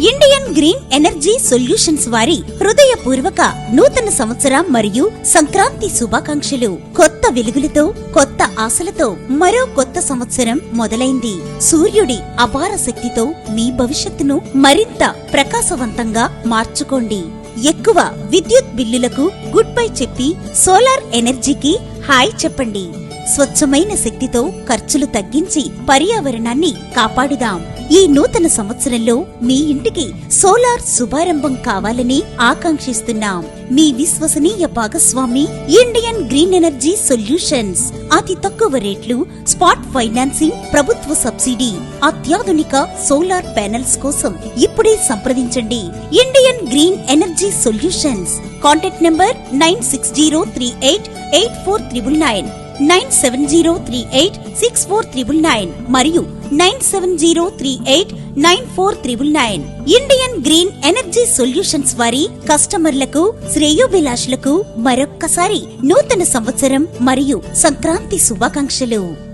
Indian green energy solutions వారి హృదయపూర్వక నూతన సంవత్సరం మరియు సంక్రాంతి శుభాకాంక్షలు. కొత్త వెలుగులతో, కొత్త ఆశలతో మరో కొత్త సంవత్సరం మొదలైంది. సూర్యుడి అపార శక్తితో మీ భవిష్యత్తును మరింత ప్రకాశవంతంగా మార్చుకోండి. ఎక్కువ విద్యుత్ బిల్లులకు గుడ్ బై చెప్పి సోలార్ ఎనర్జీకి హాయ్ చెప్పండి. స్వచ్ఛమైన శక్తితో ఖర్చులు తగ్గించి పర్యావరణాన్ని కాపాడుదాం. ఈ నూతన సంవత్సరంలో మీ ఇంటికి సోలార్ శుభారంభం కావాలని ఆకాంక్షిస్తున్నాం. మీ విశ్వసనీయ భాగస్వామి ఇండియన్ గ్రీన్ ఎనర్జీ సొల్యూషన్స్. అతి తక్కువ రేట్లు, స్పాట్ ఫైనాన్సింగ్, ప్రభుత్వ సబ్సిడీ, అత్యాధునిక సోలార్ ప్యానెల్స్ కోసం ఇప్పుడే సంప్రదించండి. Indian green energy solutions. Contact number 9603884399, 9703864999 మరియు 9703894399. ఇండియన్ గ్రీన్ ఎనర్జీ సొల్యూషన్స్ వారి కస్టమర్లకు, శ్రేయోభిలాషులకు మరొక్కసారి నూతన సంవత్సరం మరియు సంక్రాంతి శుభాకాంక్షలు.